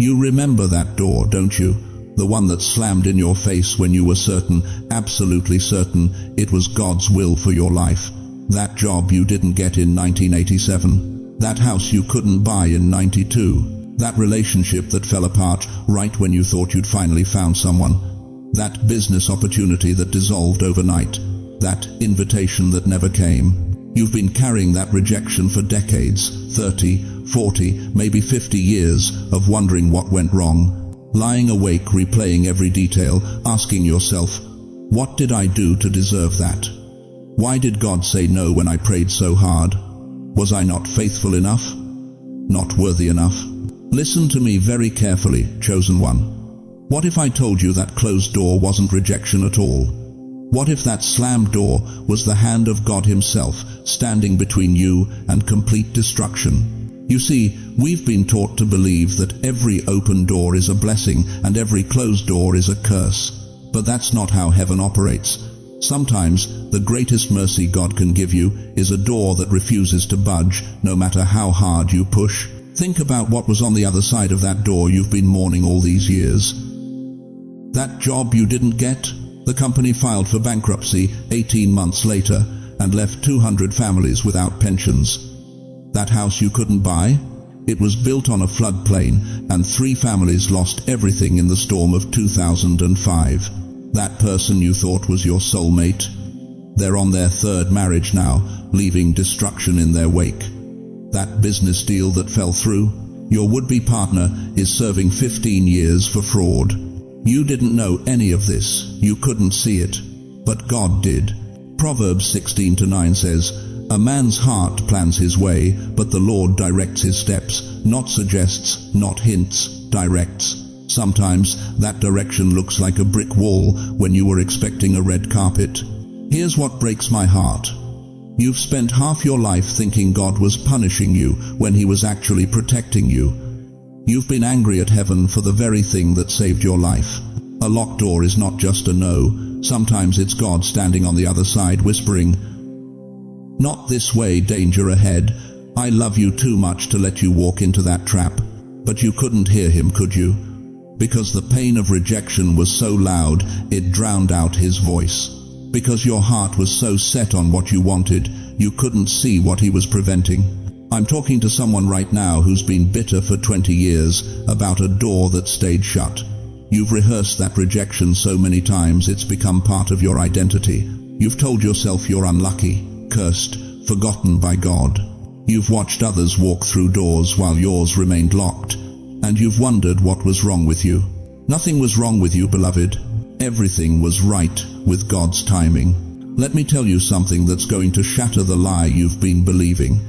You remember that door, don't you? The one that slammed in your face when you were certain, absolutely certain, it was God's will for your life. That job you didn't get in 1987. That house you couldn't buy in 92. That relationship that fell apart right when you thought you'd finally found someone. That business opportunity that dissolved overnight. That invitation that never came. You've been carrying that rejection for decades, 30, 40, maybe 50 years of wondering what went wrong. Lying awake, replaying every detail, asking yourself, what did I do to deserve that? Why did God say no when I prayed so hard? Was I not faithful enough? Not worthy enough? Listen to me very carefully, chosen one. What if I told you that closed door wasn't rejection at all? What if that slammed door was the hand of God Himself standing between you and complete destruction? You see, we've been taught to believe that every open door is a blessing and every closed door is a curse. But that's not how heaven operates. Sometimes the greatest mercy God can give you is a door that refuses to budge, no matter how hard you push. Think about what was on the other side of that door you've been mourning all these years. That job you didn't get? The company filed for bankruptcy 18 months later and left 200 families without pensions. That house you couldn't buy? It was built on a floodplain and 3 families lost everything in the storm of 2005. That person you thought was your soulmate? They're on their 3rd marriage now, leaving destruction in their wake. That business deal that fell through? Your would-be partner is serving 15 years for fraud. You didn't know any of this. You couldn't see it. But God did. Proverbs 16:9 says, "A man's heart plans his way, but the Lord directs his steps." Not suggests, not hints, directs. Sometimes that direction looks like a brick wall when you were expecting a red carpet. Here's what breaks my heart. You've spent half your life thinking God was punishing you when He was actually protecting you. You've been angry at heaven for the very thing that saved your life. A locked door is not just a no. Sometimes it's God standing on the other side whispering, "Not this way, danger ahead. I love you too much to let you walk into that trap." But you couldn't hear Him, could you? Because the pain of rejection was so loud, it drowned out His voice. Because your heart was so set on what you wanted, you couldn't see what He was preventing. I'm talking to someone right now who's been bitter for 20 years about a door that stayed shut. You've rehearsed that rejection so many times it's become part of your identity. You've told yourself you're unlucky, cursed, forgotten by God. You've watched others walk through doors while yours remained locked, and you've wondered what was wrong with you. Nothing was wrong with you, beloved. Everything was right with God's timing. Let me tell you something that's going to shatter the lie you've been believing.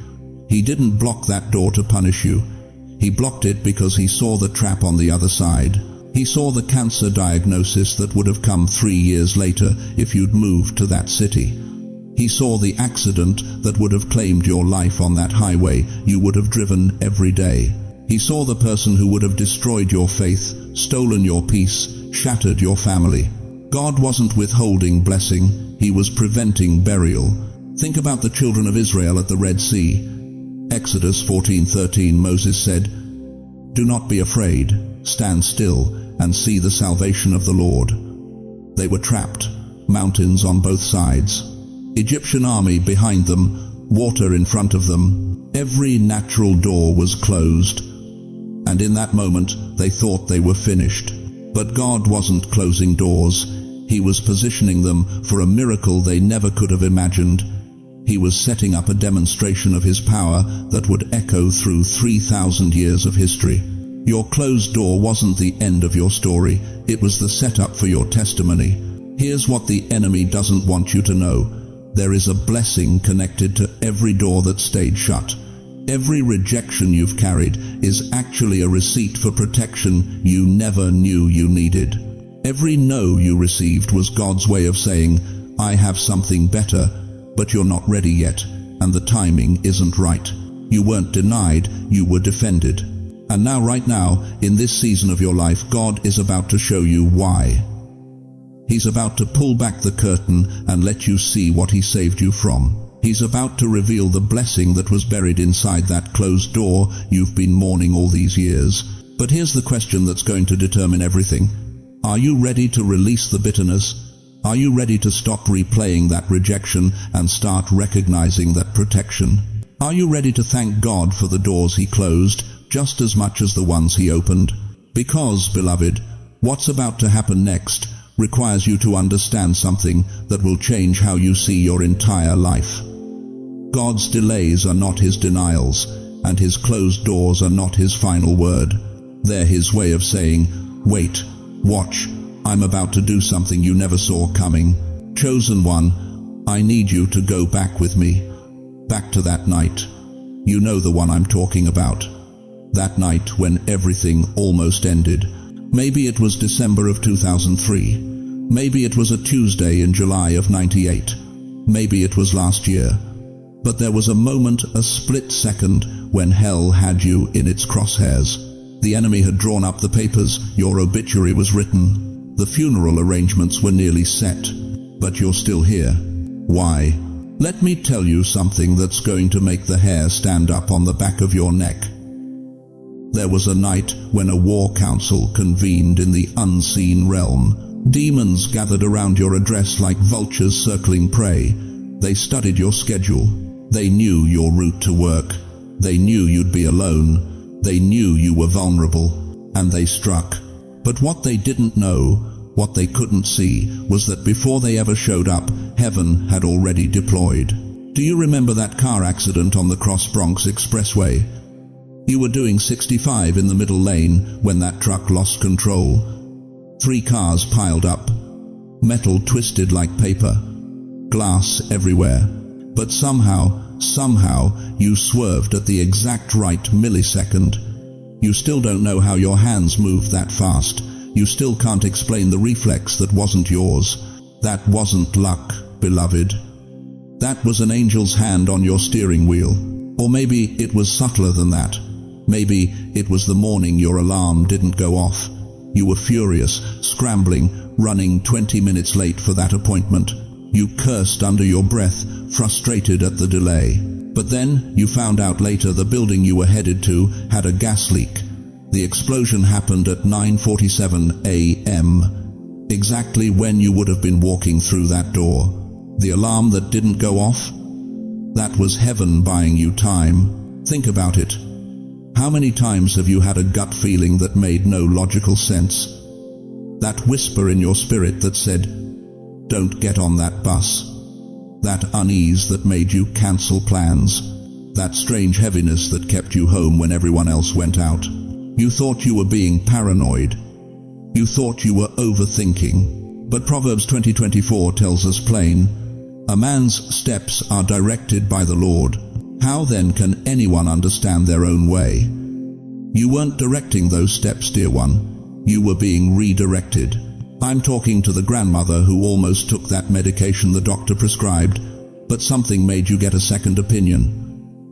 He didn't block that door to punish you. He blocked it because he saw the trap on the other side. He saw the cancer diagnosis that would have come 3 years later if you'd moved to that city. He saw the accident that would have claimed your life on that highway you would have driven every day. He saw the person who would have destroyed your faith, stolen your peace, shattered your family. God wasn't withholding blessing, he was preventing burial. Think about the children of Israel at the Red Sea. Exodus 14:13, Moses said, "Do not be afraid, stand still and see the salvation of the Lord." They were trapped, mountains on both sides, Egyptian army behind them, water in front of them. Every natural door was closed, and in that moment they thought they were finished. But God wasn't closing doors. He was positioning them for a miracle they never could have imagined. He was setting up a demonstration of his power that would echo through 3,000 years of history. Your closed door wasn't the end of your story. It was the setup for your testimony. Here's what the enemy doesn't want you to know. There is a blessing connected to every door that stayed shut. Every rejection you've carried is actually a receipt for protection you never knew you needed. Every no you received was God's way of saying, "I have something better, but you're not ready yet, and the timing isn't right." You weren't denied, you were defended. And now, right now, in this season of your life, God is about to show you why. He's about to pull back the curtain and let you see what he saved you from. He's about to reveal the blessing that was buried inside that closed door you've been mourning all these years. But here's the question that's going to determine everything. Are you ready to release the bitterness? Are you ready to stop replaying that rejection and start recognizing that protection? Are you ready to thank God for the doors he closed just as much as the ones he opened? Because, beloved, what's about to happen next requires you to understand something that will change how you see your entire life. God's delays are not his denials, and his closed doors are not his final word. They're his way of saying, "Wait, watch, I'm about to do something you never saw coming. Chosen one, I need you to go back with me. Back to that night. You know the one I'm talking about. That night when everything almost ended. Maybe it was December of 2003. Maybe it was a Tuesday in July of 98. Maybe it was last year. But there was a moment, a split second, when hell had you in its crosshairs. The enemy had drawn up the papers, your obituary was written. The funeral arrangements were nearly set. But you're still here. Why? Let me tell you something that's going to make the hair stand up on the back of your neck. There was a night when a war council convened in the unseen realm. Demons gathered around your address like vultures circling prey. They studied your schedule. They knew your route to work. They knew you'd be alone. They knew you were vulnerable. And they struck. But what they didn't know, what they couldn't see, was that before they ever showed up, heaven had already deployed. Do you remember that car accident on the Cross Bronx Expressway? You were doing 65 in the middle lane when that truck lost control. 3 cars piled up, metal twisted like paper, glass everywhere. But somehow, you swerved at the exact right millisecond. You still don't know how your hands moved that fast. You still can't explain the reflex that wasn't yours. That wasn't luck, beloved. That was an angel's hand on your steering wheel. Or maybe it was subtler than that. Maybe it was the morning your alarm didn't go off. You were furious, scrambling, running 20 minutes late for that appointment. You cursed under your breath, frustrated at the delay. But then you found out later the building you were headed to had a gas leak. The explosion happened at 9:47 a.m., exactly when you would have been walking through that door. The alarm that didn't go off? That was heaven buying you time. Think about it. How many times have you had a gut feeling that made no logical sense? That whisper in your spirit that said, "Don't get on that bus." That unease that made you cancel plans. That strange heaviness that kept you home when everyone else went out. You thought you were being paranoid. You thought you were overthinking. But Proverbs 20:24 tells us plain, "A man's steps are directed by the Lord. How then can anyone understand their own way?" You weren't directing those steps, dear one. You were being redirected. I'm talking to the grandmother who almost took that medication the doctor prescribed, but something made you get a second opinion.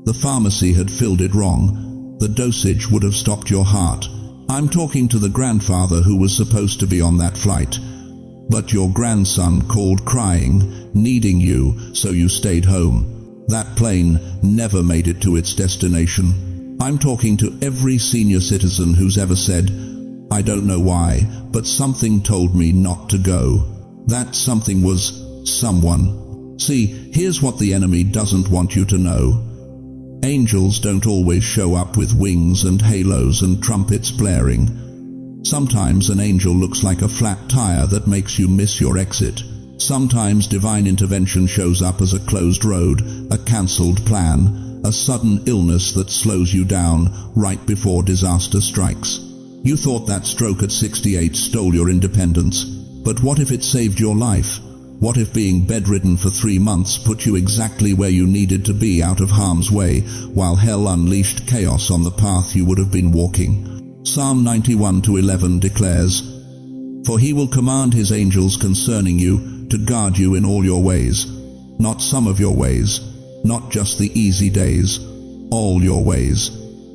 The pharmacy had filled it wrong. The dosage would have stopped your heart. I'm talking to the grandfather who was supposed to be on that flight, but your grandson called crying, needing you, so you stayed home. That plane never made it to its destination. I'm talking to every senior citizen who's ever said, "I don't know why, but something told me not to go." That something was someone. See, here's what the enemy doesn't want you to know. Angels don't always show up with wings and halos and trumpets blaring. Sometimes an angel looks like a flat tire that makes you miss your exit. Sometimes divine intervention shows up as a closed road, a cancelled plan, a sudden illness that slows you down right before disaster strikes. You thought that stroke at 68 stole your independence, but what if it saved your life? What if being bedridden for 3 months put you exactly where you needed to be out of harm's way, while hell unleashed chaos on the path you would have been walking? Psalm 91:11 declares, "For he will command his angels concerning you to guard you in all your ways." Not some of your ways, not just the easy days, all your ways.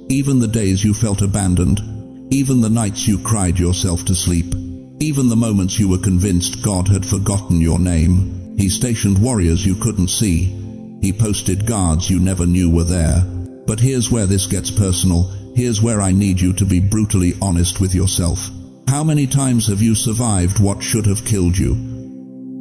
Even the days you felt abandoned, even the nights you cried yourself to sleep, even the moments you were convinced God had forgotten your name. He stationed warriors you couldn't see. He posted guards you never knew were there. But here's where this gets personal. Here's where I need you to be brutally honest with yourself. How many times have you survived what should have killed you?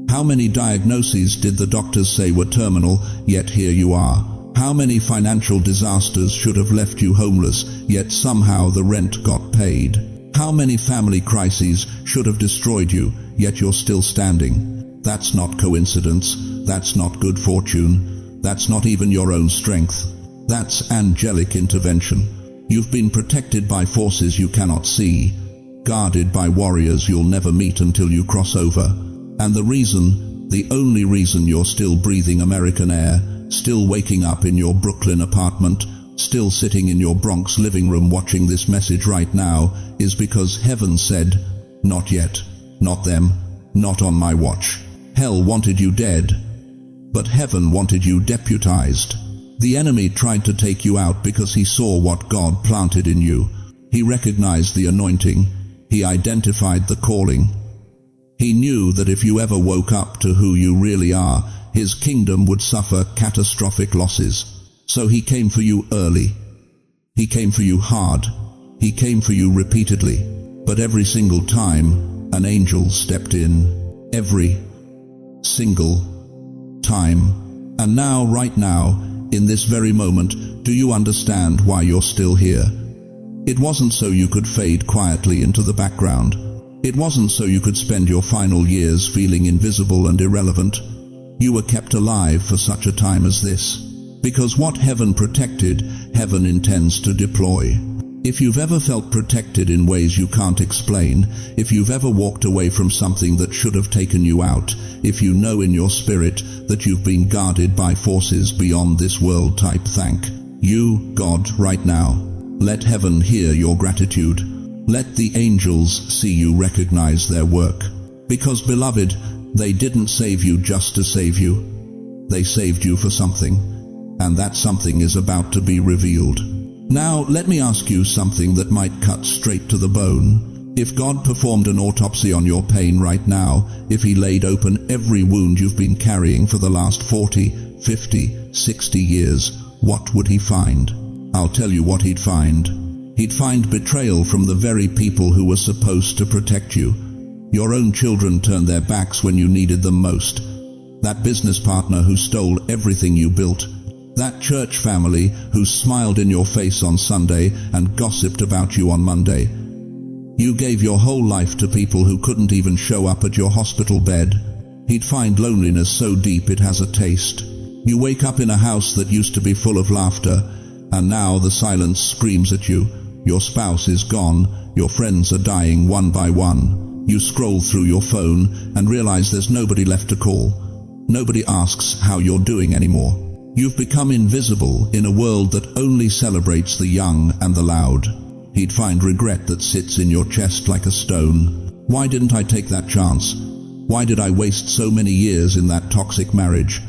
How many diagnoses did the doctors say were terminal, yet here you are? How many financial disasters should have left you homeless, yet somehow the rent got paid? How many family crises should have destroyed you, yet you're still standing? That's not coincidence. That's not good fortune. That's not even your own strength. That's angelic intervention. You've been protected by forces you cannot see, guarded by warriors you'll never meet until you cross over. And the only reason you're still breathing American air, still waking up in your Brooklyn apartment, still sitting in your Bronx living room watching this message right now, is because heaven said, "Not yet, not them, not on my watch." Hell wanted you dead, but heaven wanted you deputized. The enemy tried to take you out because he saw what God planted in you. He recognized the anointing. He identified the calling. He knew that if you ever woke up to who you really are, his kingdom would suffer catastrophic losses. So he came for you early. He came for you hard. He came for you repeatedly. But every single time, an angel stepped in. Every single time. And now, right now, in this very moment, do you understand why you're still here? It wasn't so you could fade quietly into the background. It wasn't so you could spend your final years feeling invisible and irrelevant. You were kept alive for such a time as this. Because what heaven protected, heaven intends to deploy. If you've ever felt protected in ways you can't explain, if you've ever walked away from something that should have taken you out, if you know in your spirit that you've been guarded by forces beyond this world type, thank you, God, right now. Let heaven hear your gratitude. Let the angels see you recognize their work. Because, beloved, they didn't save you just to save you. They saved you for something, and that something is about to be revealed. Now, let me ask you something that might cut straight to the bone. If God performed an autopsy on your pain right now, if he laid open every wound you've been carrying for the last 40, 50, 60 years, what would he find? I'll tell you what he'd find. He'd find betrayal from the very people who were supposed to protect you. Your own children turned their backs when you needed them most. That business partner who stole everything you built. That church family who smiled in your face on Sunday and gossiped about you on Monday. You gave your whole life to people who couldn't even show up at your hospital bed. He'd find loneliness so deep it has a taste. You wake up in a house that used to be full of laughter, and now the silence screams at you. Your spouse is gone, your friends are dying one by one. You scroll through your phone and realize there's nobody left to call. Nobody asks how you're doing anymore. You've become invisible in a world that only celebrates the young and the loud. He'd find regret that sits in your chest like a stone. Why didn't I take that chance? Why did I waste so many years in that toxic marriage?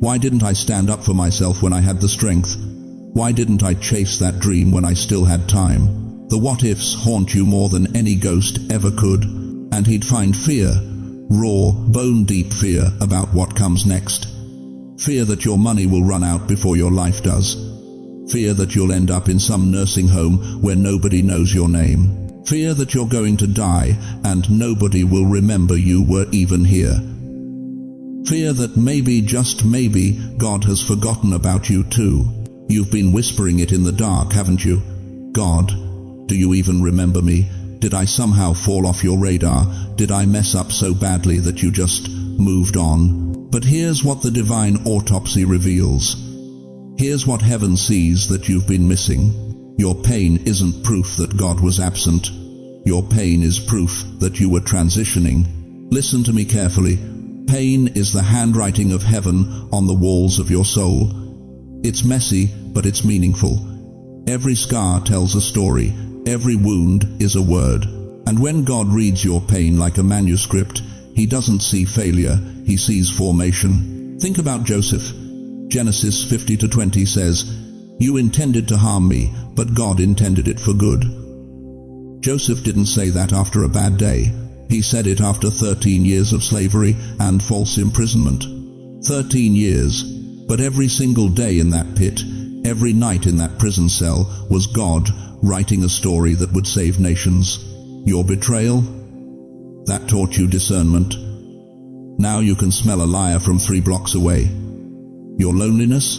Why didn't I stand up for myself when I had the strength? Why didn't I chase that dream when I still had time? The what-ifs haunt you more than any ghost ever could, and he'd find fear, raw, bone-deep fear about what comes next. Fear that your money will run out before your life does. Fear that you'll end up in some nursing home where nobody knows your name. Fear that you're going to die and nobody will remember you were even here. Fear that maybe, just maybe, God has forgotten about you too. You've been whispering it in the dark, haven't you? God, do you even remember me? Did I somehow fall off your radar? Did I mess up so badly that you just moved on? But here's what the divine autopsy reveals. Here's what heaven sees that you've been missing. Your pain isn't proof that God was absent. Your pain is proof that you were transitioning. Listen to me carefully. Pain is the handwriting of heaven on the walls of your soul. It's messy, but it's meaningful. Every scar tells a story. Every wound is a word. And when God reads your pain like a manuscript, He doesn't see failure, He sees formation. Think about Joseph. Genesis 50-20 says, "You intended to harm me, but God intended it for good." Joseph didn't say that after a bad day. He said it after 13 years of slavery and false imprisonment. 13 years, but every single day in that pit, every night in that prison cell, was God writing a story that would save nations. Your betrayal? That taught you discernment. Now you can smell a liar from 3 blocks away. Your loneliness?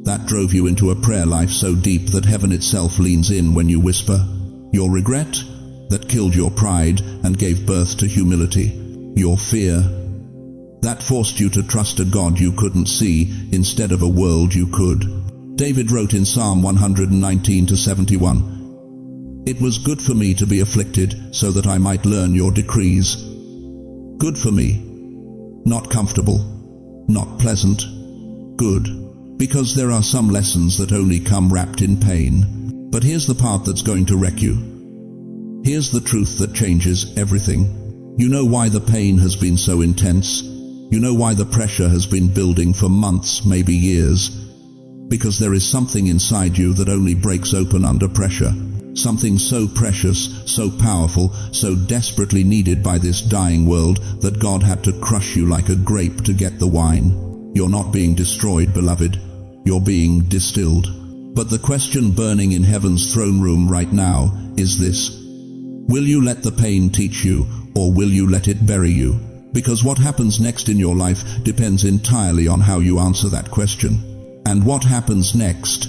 That drove you into a prayer life so deep that heaven itself leans in when you whisper. Your regret? That killed your pride and gave birth to humility. Your fear? That forced you to trust a God you couldn't see instead of a world you could. David wrote in Psalm 119-71, "It was good for me to be afflicted so that I might learn your decrees." Good for me. Not comfortable. Not pleasant. Good. Because there are some lessons that only come wrapped in pain. But here's the part that's going to wreck you. Here's the truth that changes everything. You know why the pain has been so intense. You know why the pressure has been building for months, maybe years. Because there is something inside you that only breaks open under pressure. Something so precious, so powerful, so desperately needed by this dying world that God had to crush you like a grape to get the wine. You're not being destroyed, beloved. You're being distilled. But the question burning in heaven's throne room right now is this: will you let the pain teach you, or will you let it bury you? Because what happens next in your life depends entirely on how you answer that question. And what happens next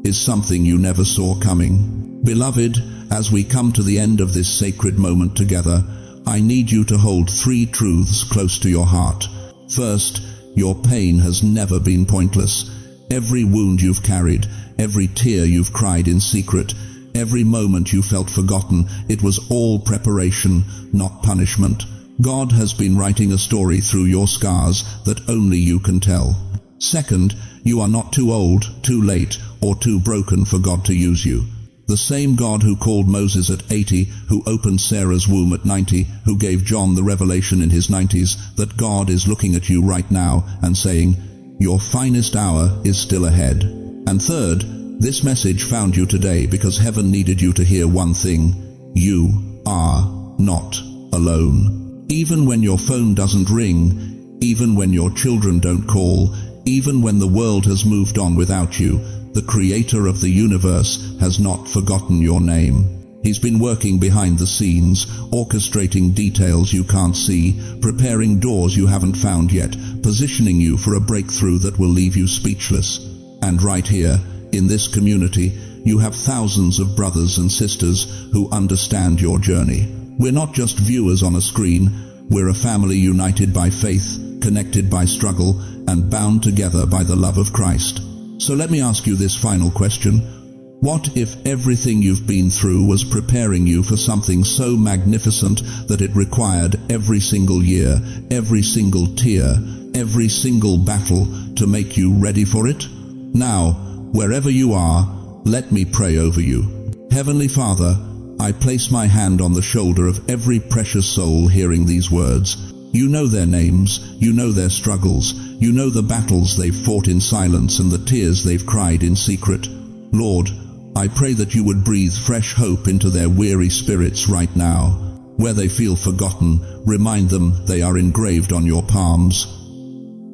is something you never saw coming. Beloved, as we come to the end of this sacred moment together, I need you to hold 3 truths close to your heart. First, your pain has never been pointless. Every wound you've carried, every tear you've cried in secret, every moment you felt forgotten, it was all preparation, not punishment. God has been writing a story through your scars that only you can tell. Second, you are not too old, too late, or too broken for God to use you. The same God who called Moses at 80, who opened Sarah's womb at 90, who gave John the revelation in his 90s, that God is looking at you right now and saying, your finest hour is still ahead. And third, this message found you today because heaven needed you to hear one thing: you are not alone. Even when your phone doesn't ring, even when your children don't call, even when the world has moved on without you, the Creator of the universe has not forgotten your name. He's been working behind the scenes, orchestrating details you can't see, preparing doors you haven't found yet, positioning you for a breakthrough that will leave you speechless. And right here, in this community, you have thousands of brothers and sisters who understand your journey. We're not just viewers on a screen, we're a family united by faith, connected by struggle, and bound together by the love of Christ. So let me ask you this final question. What if everything you've been through was preparing you for something so magnificent that it required every single year, every single tear, every single battle to make you ready for it? Now, wherever you are, let me pray over you. Heavenly Father, I place my hand on the shoulder of every precious soul hearing these words. You know their names, you know their struggles, you know the battles they've fought in silence and the tears they've cried in secret. Lord, I pray that you would breathe fresh hope into their weary spirits right now. Where they feel forgotten, remind them they are engraved on your palms.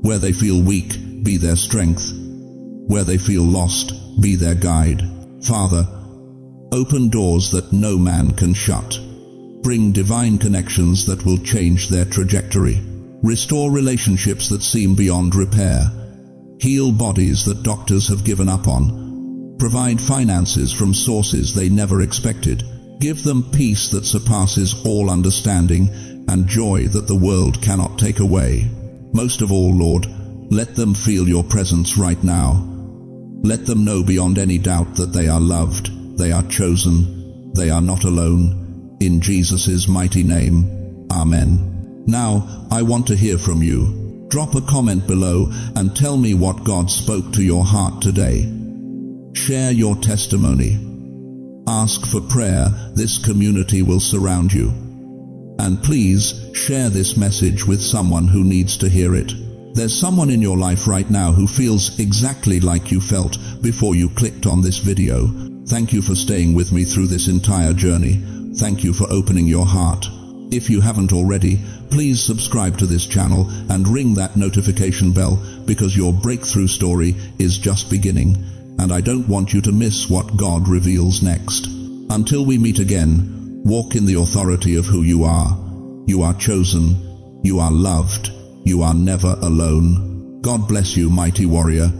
Where they feel weak, be their strength. Where they feel lost, be their guide. Father, open doors that no man can shut. Bring divine connections that will change their trajectory. Restore relationships that seem beyond repair. Heal bodies that doctors have given up on. Provide finances from sources they never expected. Give them peace that surpasses all understanding and joy that the world cannot take away. Most of all, Lord, let them feel your presence right now. Let them know beyond any doubt that they are loved, they are chosen, they are not alone. In Jesus' mighty name, Amen. Now, I want to hear from you. Drop a comment below and tell me what God spoke to your heart today. Share your testimony. Ask for prayer. This community will surround you. And please share this message with someone who needs to hear it. There's someone in your life right now who feels exactly like you felt before you clicked on this video. Thank you for staying with me through this entire journey. Thank you for opening your heart. If you haven't already, please subscribe to this channel and ring that notification bell because your breakthrough story is just beginning. And I don't want you to miss what God reveals next. Until we meet again, walk in the authority of who you are. You are chosen. You are loved. You are never alone. God bless you, mighty warrior.